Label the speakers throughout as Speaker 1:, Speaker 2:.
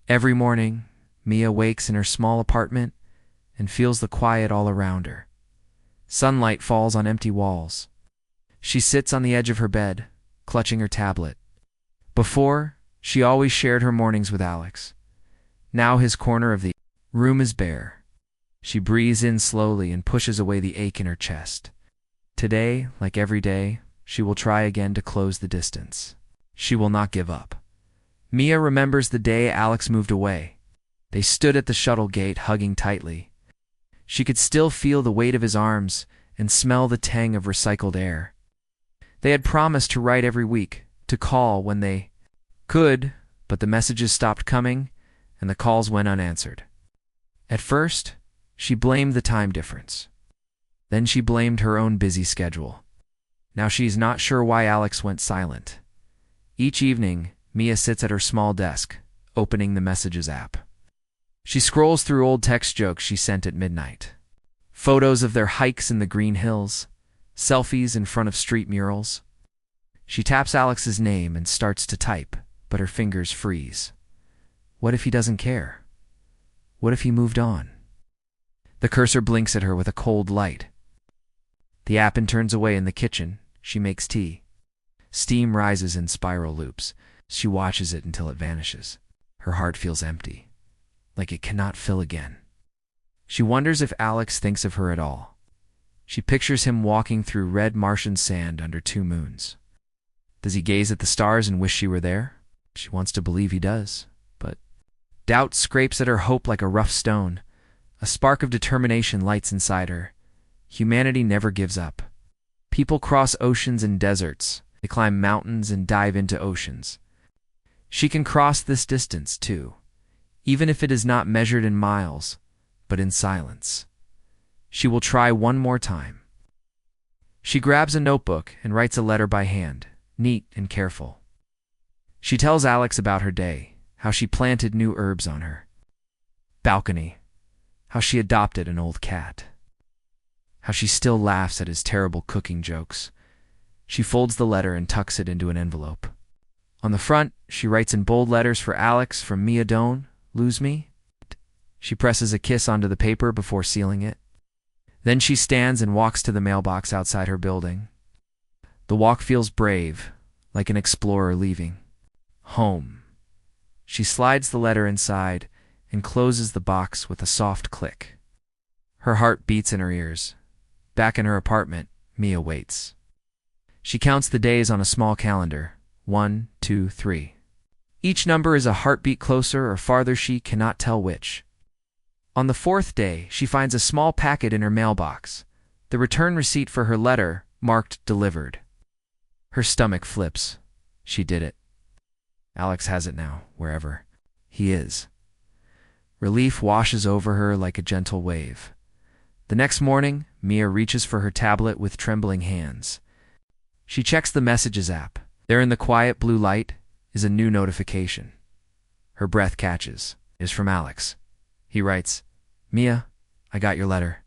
Speaker 1: Every morning, Mia wakes in her small apartment and feels the quiet all around her. Sunlight falls on empty walls. She sits on the edge of her bed, clutching her tablet. Before, she always shared her mornings with Alex. Now his corner of the room is bare. She breathes in slowly and pushes away the ache in her chest. Today, like every day, she will try again to close the distance. She will not give up. Mia remembers the day Alex moved away. They stood at the shuttle gate, hugging tightly. She could still feel the weight of his arms and smell the tang of recycled air. They had promised to write every week, to call when they could, but the messages stopped coming and the calls went unanswered. At first, she blamed the time difference. Then she blamed her own busy schedule. Now she's not sure why Alex went silent. Each evening, Mia sits at her small desk, opening the Messages app. She scrolls through old text jokes she sent at midnight. Photos of their hikes in the green hills, selfies in front of street murals. She taps Alex's name and starts to type, but her fingers freeze. What if he doesn't care? What if he moved on? The cursor blinks at her with a cold light. The app turns away in the kitchen. She makes tea. Steam rises in spiral loops. She watches it until it vanishes. Her heart feels empty, like it cannot fill again. She wonders if Alex thinks of her at all. She pictures him walking through red Martian sand under two moons. Does he gaze at the stars and wish she were there? She wants to believe he does, but doubt scrapes at her hope like a rough stone. A spark of determination lights inside her. Humanity never gives up. People cross oceans and deserts. They climb mountains and dive into oceans. She can cross this distance, too, even if it is not measured in miles, but in silence. She will try one more time. She grabs a notebook and writes a letter by hand, neat and careful. She tells Alex about her day, how she planted new herbs on her balcony, how she adopted an old cat, how she still laughs at his terrible cooking jokes. She folds the letter and tucks it into an envelope. On the front, she writes in bold letters for Alex from Mia, don't lose me. She presses a kiss onto the paper before sealing it. Then she stands and walks to the mailbox outside her building. The walk feels brave, like an explorer leaving home. She slides the letter inside and closes the box with a soft click. Her heart beats in her ears. Back in her apartment, Mia waits. She counts the days on a small calendar. 1, 2, 3. Each number is a heartbeat closer or farther, she cannot tell which. On the fourth day, she finds a small packet in her mailbox, the return receipt for her letter, marked delivered. Her stomach flips. She did it. Alex has it now, wherever he is. Relief washes over her like a gentle wave. The next morning, Mia reaches for her tablet with trembling hands. She checks the Messages app. There in the quiet blue light is a new notification. Her breath catches. It is from Alex. He writes, Mia, I got your letter.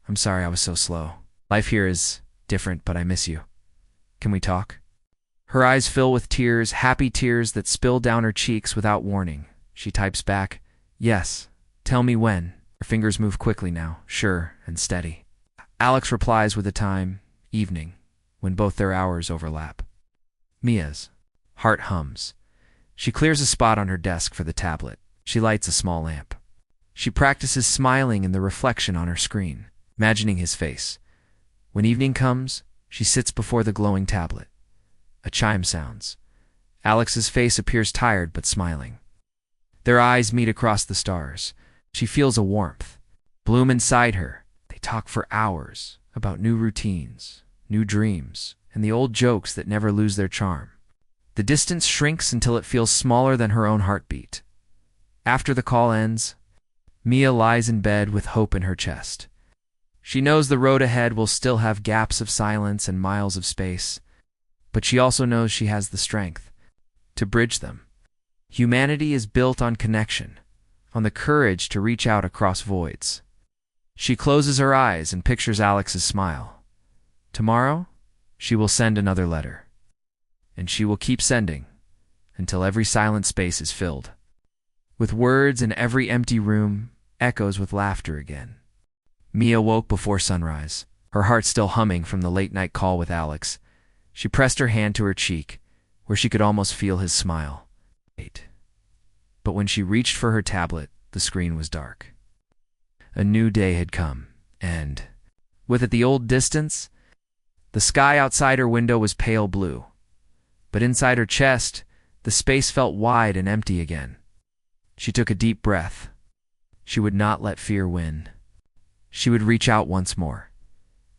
Speaker 1: I'm sorry I was so slow. Life here is different, but I miss you. Can we talk? Her eyes fill with tears, happy tears that spill down her cheeks without warning. She types back, yes, tell me when. Her fingers move quickly now, sure and steady. Alex replies with a time, evening, when both their hours overlap. Mia's heart hums. She clears a spot on her desk for the tablet. She lights a small lamp. She practices smiling in the reflection on her screen, imagining his face. When evening comes, she sits before the glowing tablet. A chime sounds. Alex's face appears tired but smiling. Their eyes meet across the stars. She feels a warmth bloom inside her. They talk for hours about new routines, new dreams, and the old jokes that never lose their charm. The distance shrinks until it feels smaller than her own heartbeat. After the call ends, Mia lies in bed with hope in her chest. She knows the road ahead will still have gaps of silence and miles of space, but she also knows she has the strength to bridge them. Humanity is built on connection, on the courage to reach out across voids. She closes her eyes and pictures Alex's smile. Tomorrow, she will send another letter. And she will keep sending until every silent space is filled With words in every empty room, echoes with laughter again. Mia woke before sunrise, her heart still humming from the late-night call with Alex. She pressed her hand to her cheek, where she could almost feel his smile. But when she reached for her tablet, the screen was dark. A new day had come, and, with it the old distance, the sky outside her window was pale blue. But inside her chest, the space felt wide and empty again. She took a deep breath. She would not let fear win. She would reach out once more.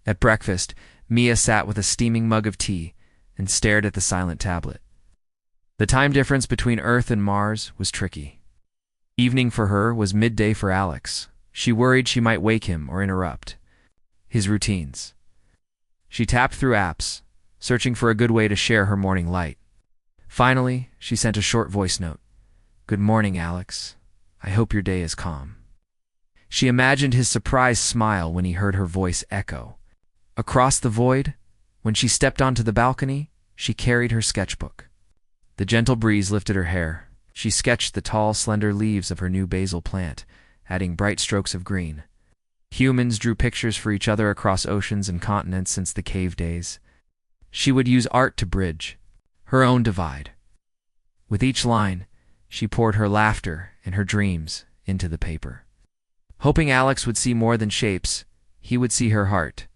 Speaker 1: At breakfast, Mia sat with a steaming mug of tea and stared at the silent tablet. The time difference between Earth and Mars was tricky. Evening for her was midday for Alex. She worried she might wake him or interrupt his routines. She tapped through apps, searching for a good way to share her morning light. Finally, she sent a short voice note. "Good morning, Alex. I hope your day is calm." She imagined his surprised smile when he heard her voice echo. Across the void, when she stepped onto the balcony, she carried her sketchbook. The gentle breeze lifted her hair. She sketched the tall, slender leaves of her new basil plant, adding bright strokes of green. Humans drew pictures for each other across oceans and continents since the cave days. She would use art to bridge her own divide. With each line, she poured her laughter and her dreams into the paper. Hoping Alex would see more than shapes, he would see her heart.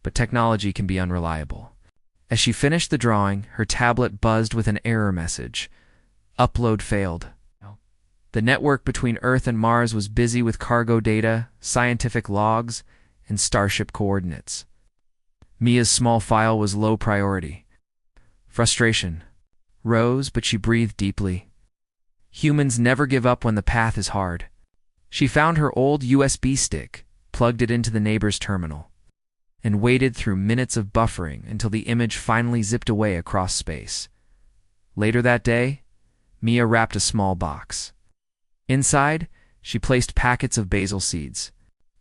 Speaker 1: But technology can be unreliable. As she finished the drawing, her tablet buzzed with an error message. Upload failed. The network between Earth and Mars was busy with cargo data, scientific logs, and starship coordinates. Mia's small file was low priority. Frustration rose, but she breathed deeply. Humans never give up when the path is hard. She found her old USB stick, plugged it into the neighbor's terminal, and waited through minutes of buffering until the image finally zipped away across space. Later that day, Mia wrapped a small box. Inside, she placed packets of basil seeds.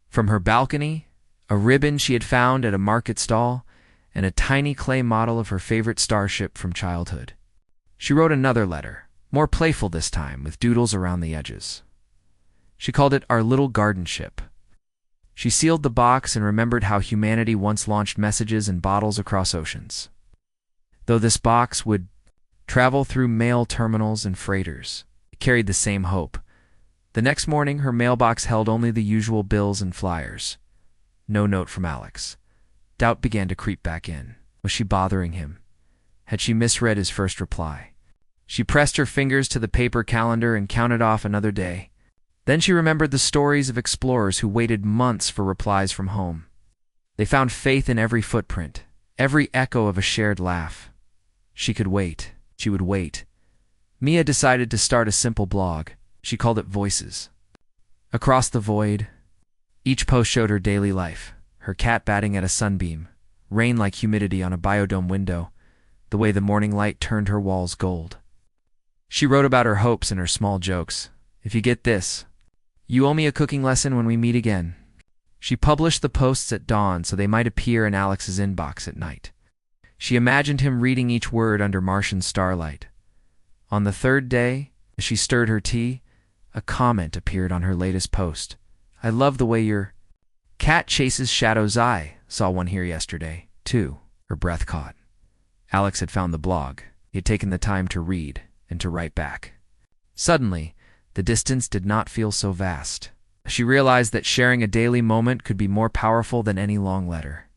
Speaker 1: From her balcony, a ribbon she had found at a market stall, and a tiny clay model of her favorite starship from childhood. She wrote another letter, more playful this time, with doodles around the edges. She called it Our Little Garden Ship. She sealed the box and remembered how humanity once launched messages in bottles across oceans. Though this box would travel through mail terminals and freighters, it carried the same hope. The next morning, her mailbox held only the usual bills and flyers. No note from Alex. Doubt began to creep back in. Was she bothering him? Had she misread his first reply? She pressed her fingers to the paper calendar and counted off another day. Then she remembered the stories of explorers who waited months for replies from home. They found faith in every footprint, every echo of a shared laugh. She could wait. She would wait. Mia decided to start a simple blog. She called it Voices. Across the void, each post showed her daily life, her cat batting at a sunbeam, rain like humidity on a biodome window, the way the morning light turned her walls gold. She wrote about her hopes and her small jokes. If you get this, you owe me a cooking lesson when we meet again. She published the posts at dawn so they might appear in Alex's inbox at night. She imagined him reading each word under Martian starlight. On the third day, as she stirred her tea, a comment appeared on her latest post. "I love the way your cat chases shadows. I saw one here yesterday, too." Her breath caught. Alex had found the blog. He had taken the time to read and to write back. Suddenly, the distance did not feel so vast. She realized that sharing a daily moment could be more powerful than any long letter.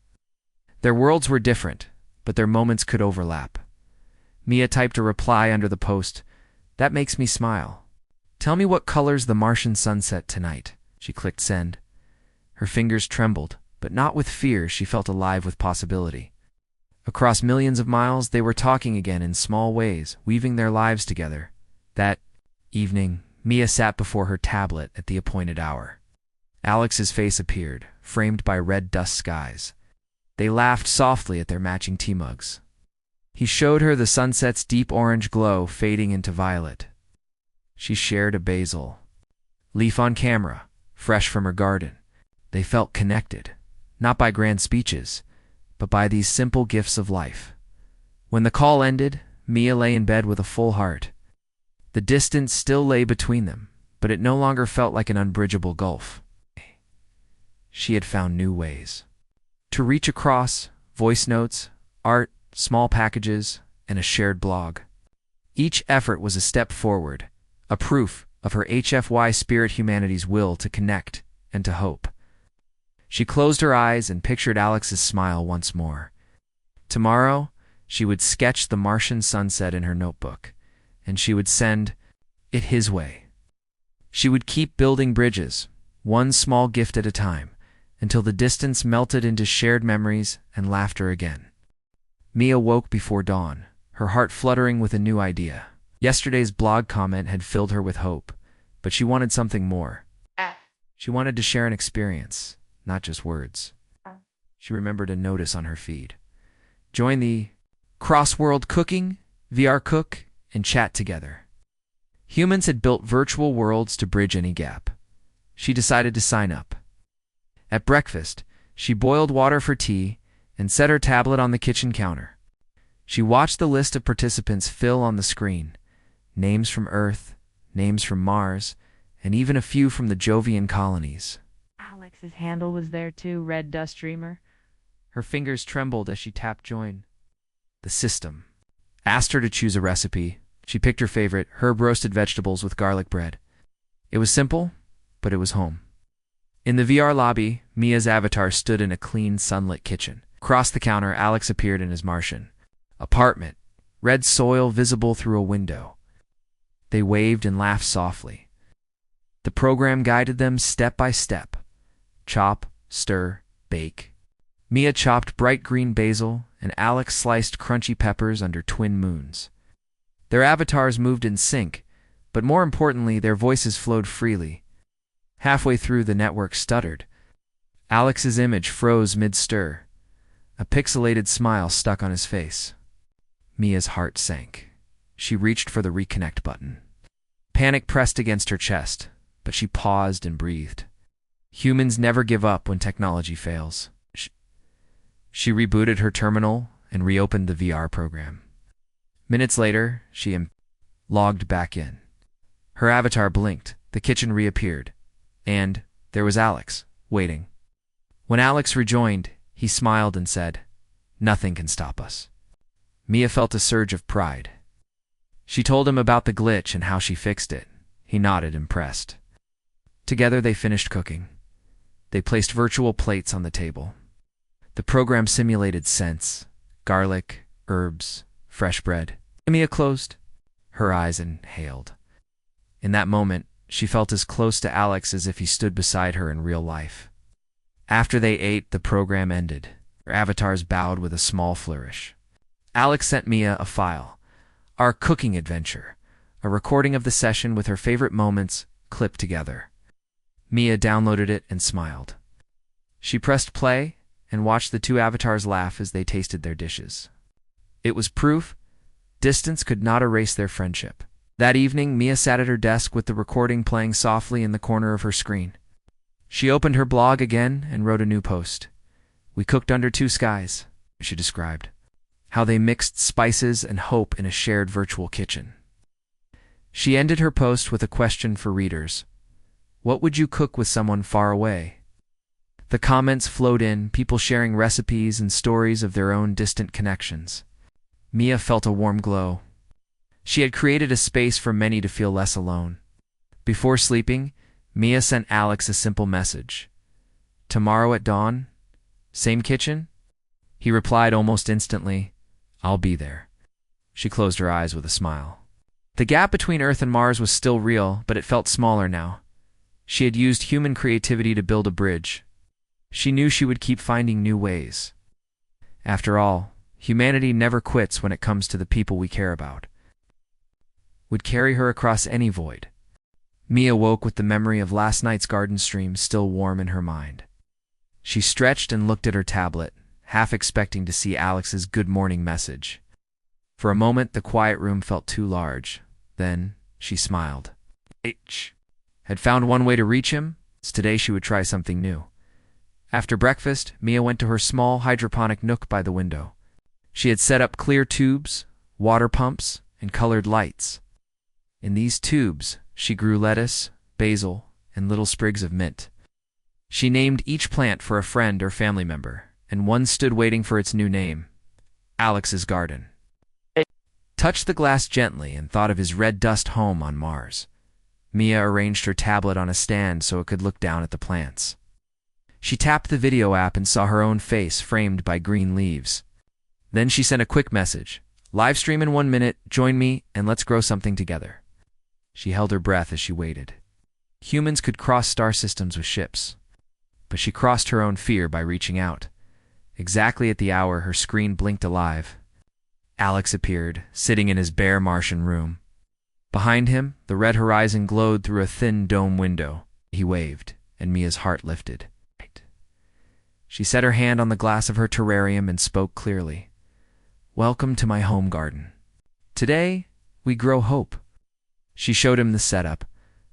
Speaker 1: Their worlds were different, but their moments could overlap. Mia typed a reply under the post. "That makes me smile. Tell me what color's the Martian sunset tonight." She clicked send. Her fingers trembled, but not with fear. She felt alive with possibility. Across millions of miles, they were talking again in small ways, weaving their lives together. That evening, Mia sat before her tablet at the appointed hour. Alex's face appeared, framed by red dust skies. They laughed softly at their matching tea mugs. He showed her the sunset's deep orange glow fading into violet. She shared a basil leaf on camera, fresh from her garden. They felt connected, not by grand speeches, but by these simple gifts of life. When the call ended, Mia lay in bed with a full heart. The distance still lay between them, but it no longer felt like an unbridgeable gulf. She had found new ways to reach across: voice notes, art, small packages, and a shared blog. Each effort was a step forward, a proof of her HFY spirit, humanity's will to connect and to hope. She closed her eyes and pictured Alex's smile once more. Tomorrow, she would sketch the Martian sunset in her notebook, and she would send it his way. She would keep building bridges, one small gift at a time, until the distance melted into shared memories and laughter again. Mia woke before dawn, her heart fluttering with a new idea. Yesterday's blog comment had filled her with hope, but she wanted something more. She wanted to share an experience, not just words. She remembered a notice on her feed. Join the cross-world cooking, VR cook, and chat together. Humans had built virtual worlds to bridge any gap. She decided to sign up. At breakfast, she boiled water for tea and set her tablet on the kitchen counter. She watched the list of participants fill on the screen: names from Earth, names from Mars, and even a few from the Jovian colonies.
Speaker 2: Alex's handle was there too, Red Dust Dreamer.
Speaker 1: Her fingers trembled as she tapped join. The system asked her to choose a recipe. She picked her favorite, herb roasted vegetables with garlic bread. It was simple, but it was home. In the VR lobby, Mia's avatar stood in a clean, sunlit kitchen. Across the counter, Alex appeared in his Martian apartment, red soil visible through a window. They waved and laughed softly. The program guided them step by step. Chop, stir, bake. Mia chopped bright green basil, and Alex sliced crunchy peppers under twin moons. Their avatars moved in sync, but more importantly, their voices flowed freely. Halfway through, the network stuttered. Alex's image froze mid-stir. A pixelated smile stuck on his face. Mia's heart sank. She reached for the reconnect button. Panic pressed against her chest, but she paused and breathed. Humans never give up when technology fails. She rebooted her terminal and reopened the VR program. Minutes later, she logged back in. Her avatar blinked, the kitchen reappeared, and there was Alex, waiting. When Alex rejoined, he smiled and said, "Nothing can stop us." Mia felt a surge of pride. She told him about the glitch and how she fixed it. He nodded, impressed. Together they finished cooking. They placed virtual plates on the table. The program simulated scents: garlic, herbs, fresh bread. Mia closed her eyes and inhaled. In that moment, she felt as close to Alex as if he stood beside her in real life. After they ate, the program ended. Their avatars bowed with a small flourish. Alex sent Mia a file, our cooking adventure, a recording of the session with her favorite moments clipped together. Mia downloaded it and smiled. She pressed play and watched the two avatars laugh as they tasted their dishes. It was proof distance could not erase their friendship. That evening, Mia sat at her desk with the recording playing softly in the corner of her screen. She opened her blog again and wrote a new post. "We cooked under two skies," she described, how they mixed spices and hope in a shared virtual kitchen. She ended her post with a question for readers. What would you cook with someone far away? The comments flowed in, people sharing recipes and stories of their own distant connections. Mia felt a warm glow. She had created a space for many to feel less alone. Before sleeping, Mia sent Alex a simple message. "Tomorrow at dawn? Same kitchen?" He replied almost instantly, "I'll be there." She closed her eyes with a smile. The gap between Earth and Mars was still real, but it felt smaller now. She had used human creativity to build a bridge. She knew she would keep finding new ways. After all, humanity never quits when it comes to the people we care about. Would carry her across any void. Mia woke with the memory of last night's garden stream still warm in her mind. She stretched and looked at her tablet, half expecting to see Alex's good morning message. For a moment, the quiet room felt too large. Then, she smiled. H had found one way to reach him, so today she would try something new. After breakfast, Mia went to her small hydroponic nook by the window. She had set up clear tubes, water pumps, and colored lights. In these tubes, she grew lettuce, basil, and little sprigs of mint. She named each plant for a friend or family member, and one stood waiting for its new name, Alex's garden. Touched the glass gently and thought of his red dust home on Mars. Mia arranged her tablet on a stand so it could look down at the plants. She tapped the video app and saw her own face framed by green leaves. Then she sent a quick message. "Live stream in 1 minute, join me, and let's grow something together." She held her breath as she waited. Humans could cross star systems with ships, but she crossed her own fear by reaching out. Exactly at the hour her screen blinked alive, Alex appeared, sitting in his bare Martian room. Behind him, the red horizon glowed through a thin dome window. He waved, and Mia's heart lifted. She set her hand on the glass of her terrarium and spoke clearly. "Welcome to my home garden. Today, we grow hope." She showed him the setup,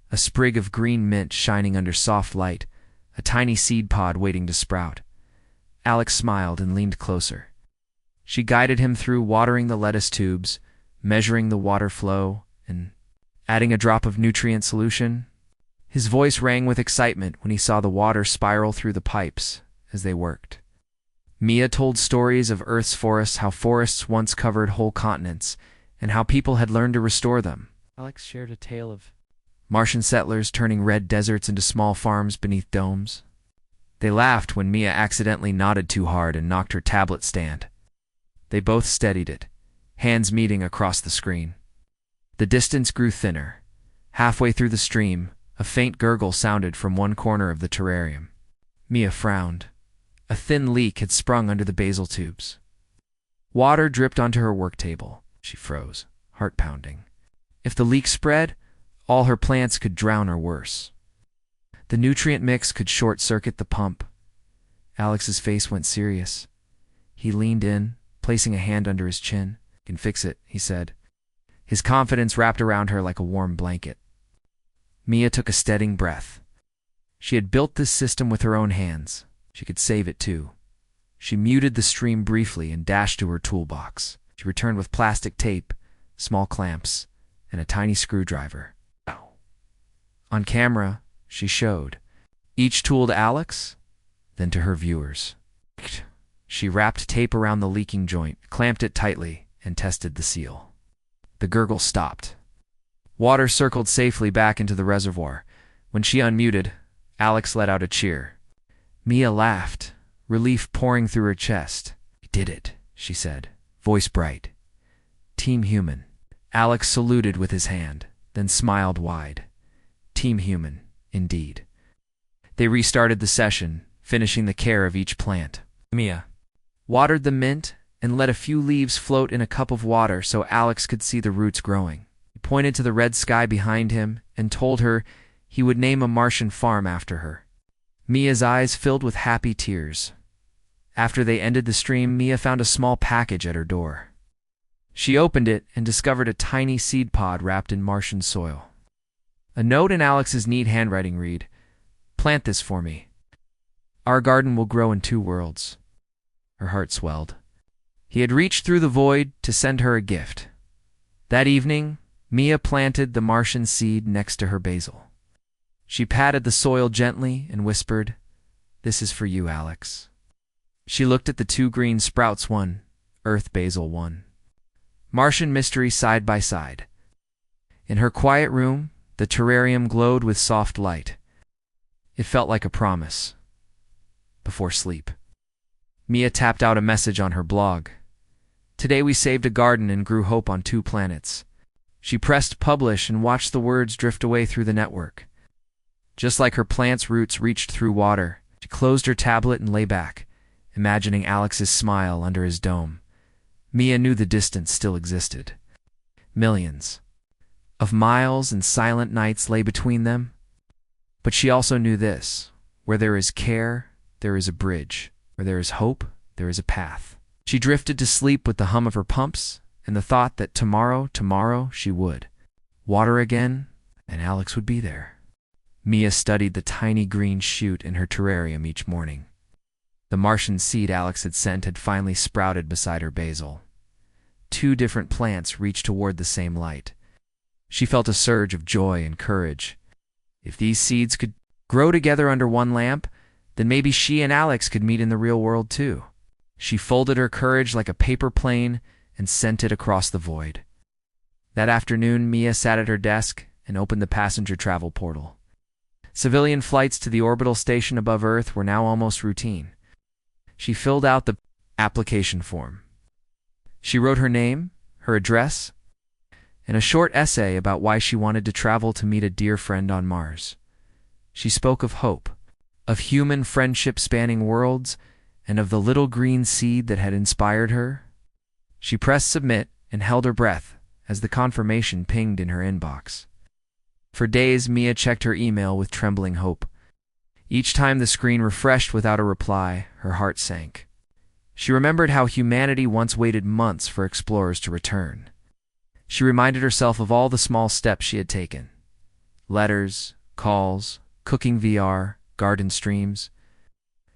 Speaker 1: a sprig of green mint shining under soft light, a tiny seed pod waiting to sprout. Alex smiled and leaned closer. She guided him through watering the lettuce tubes, measuring the water flow, and adding a drop of nutrient solution. His voice rang with excitement when he saw the water spiral through the pipes as they worked. Mia told stories of Earth's forests, how forests once covered whole continents, and how people had learned to restore them. Alex shared a tale of Martian settlers turning red deserts into small farms beneath domes. They laughed when Mia accidentally nodded too hard and knocked her tablet stand. They both steadied it, hands meeting across the screen. The distance grew thinner. Halfway through the stream, a faint gurgle sounded from one corner of the terrarium. Mia frowned. A thin leak had sprung under the basil tubes. Water dripped onto her work table. She froze, heart pounding. If the leak spread, all her plants could drown or worse. The nutrient mix could short-circuit the pump. Alex's face went serious. He leaned in, placing a hand under his chin. "Can fix it," he said. His confidence wrapped around her like a warm blanket. Mia took a steadying breath. She had built this system with her own hands. She could save it too. She muted the stream briefly and dashed to her toolbox. She returned with plastic tape, small clamps, and a tiny screwdriver. On camera, she showed each tool to Alex, then to her viewers. She wrapped tape around the leaking joint, clamped it tightly, and tested the seal. The gurgle stopped. Water circled safely back into the reservoir. When she unmuted, Alex let out a cheer. Mia laughed, relief pouring through her chest. "We did it," she said, voice bright. "Team Human." Alex saluted with his hand, then smiled wide. Team Human, indeed. They restarted the session, finishing the care of each plant. Mia watered the mint and let a few leaves float in a cup of water so Alex could see the roots growing. He pointed to the red sky behind him and told her he would name a Martian farm after her. Mia's eyes filled with happy tears. After they ended the stream, Mia found a small package at her door. She opened it and discovered a tiny seed pod wrapped in Martian soil. A note in Alex's neat handwriting read, "Plant this for me. Our garden will grow in 2 worlds." Her heart swelled. He had reached through the void to send her a gift. That evening, Mia planted the Martian seed next to her basil. She patted the soil gently and whispered, "This is for you, Alex." She looked at the 2 green sprouts, one, Earth basil, one. Martian mystery side by side. In her quiet room, the terrarium glowed with soft light. It felt like a promise. Before sleep, Mia tapped out a message on her blog. "Today we saved a garden and grew hope on 2 planets." She pressed publish and watched the words drift away through the network. Just like her plant's roots reached through water, she closed her tablet and lay back, imagining Alex's smile under his dome. Mia knew the distance still existed. Millions of miles and silent nights lay between them. But she also knew this: where there is care, there is a bridge. Where there is hope, there is a path. She drifted to sleep with the hum of her pumps and the thought that tomorrow she would water again, and Alex would be there. Mia studied the tiny green shoot in her terrarium each morning. The Martian seed Alex had sent had finally sprouted beside her basil. 2 different plants reached toward the same light. She felt a surge of joy and courage. If these seeds could grow together under one lamp, then maybe she and Alex could meet in the real world too. She folded her courage like a paper plane and sent it across the void. That afternoon, Mia sat at her desk and opened the passenger travel portal. Civilian flights to the orbital station above Earth were now almost routine. She filled out the application form. She wrote her name, her address, and a short essay about why she wanted to travel to meet a dear friend on Mars. She spoke of hope, of human friendship spanning worlds, and of the little green seed that had inspired her. She pressed submit and held her breath as the confirmation pinged in her inbox. For days, Mia checked her email with trembling hope. Each time the screen refreshed without a reply, her heart sank. She remembered how humanity once waited months for explorers to return. She reminded herself of all the small steps she had taken. Letters, calls, cooking VR, garden streams.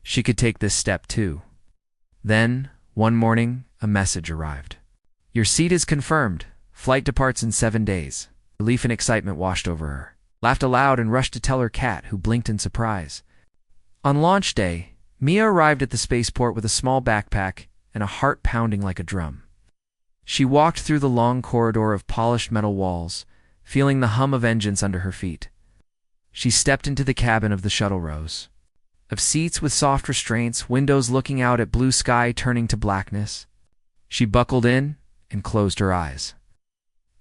Speaker 1: She could take this step too. Then, one morning, a message arrived. Your seat is confirmed. Flight departs in 7 days. Relief and excitement washed over her. Laughed aloud and rushed to tell her cat, who blinked in surprise. On launch day, Mia arrived at the spaceport with a small backpack and a heart pounding like a drum. She walked through the long corridor of polished metal walls, feeling the hum of engines under her feet. She stepped into the cabin of the shuttle rows. Of seats with soft restraints, windows looking out at blue sky turning to blackness. She buckled in and closed her eyes.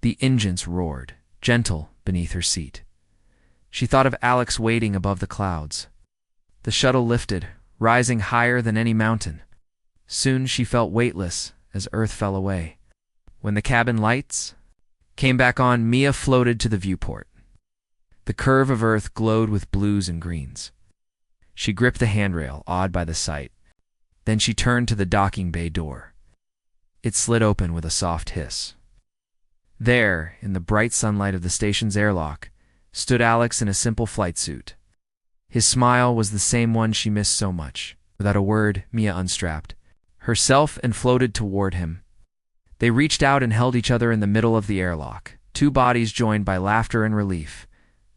Speaker 1: The engines roared, gentle beneath her seat. She thought of Alex waiting above the clouds. The shuttle lifted, rising higher than any mountain. Soon she felt weightless as Earth fell away. When the cabin lights came back on, Mia floated to the viewport. The curve of Earth glowed with blues and greens. She gripped the handrail, awed by the sight. Then she turned to the docking bay door. It slid open with a soft hiss. There, in the bright sunlight of the station's airlock, stood Alex in a simple flight suit. His smile was the same one she missed so much. Without a word, Mia unstrapped herself and floated toward him. They reached out and held each other in the middle of the airlock, two bodies joined by laughter and relief.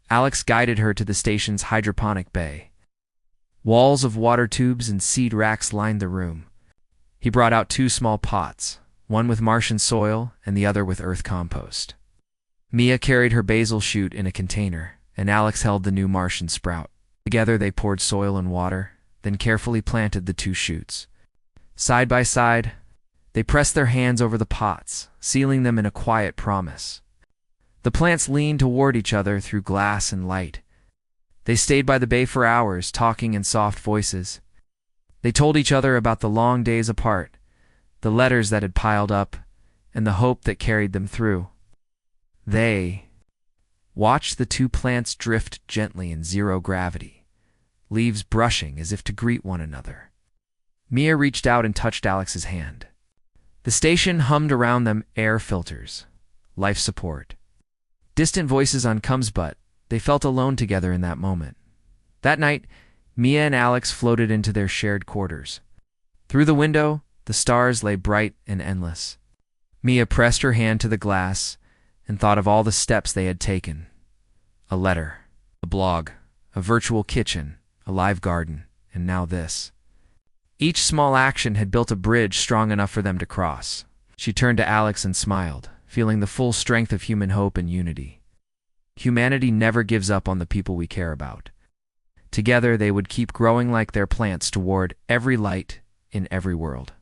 Speaker 1: Alex guided her to the station's hydroponic bay. Walls of water tubes and seed racks lined the room. He brought out 2 small pots, one with Martian soil and the other with Earth compost. Mia carried her basil shoot in a container, and Alex held the new Martian sprout. Together they poured soil and water, then carefully planted the 2 shoots. Side by side, they pressed their hands over the pots, sealing them in a quiet promise. The plants leaned toward each other through glass and light. They stayed by the bay for hours, talking in soft voices. They told each other about the long days apart, the letters that had piled up, and the hope that carried them through. They watched the 2 plants drift gently in zero gravity, leaves brushing as if to greet one another. Mia reached out and touched Alex's hand. The station hummed around them, air filters, life support. Distant voices on comes, but they felt alone together in that moment. That night, Mia and Alex floated into their shared quarters. Through the window, the stars lay bright and endless. Mia pressed her hand to the glass and thought of all the steps they had taken. A letter, a blog, a virtual kitchen, a live garden, and now this. Each small action had built a bridge strong enough for them to cross. She turned to Alex and smiled, feeling the full strength of human hope and unity. Humanity never gives up on the people we care about. Together they would keep growing like their plants toward every light in every world.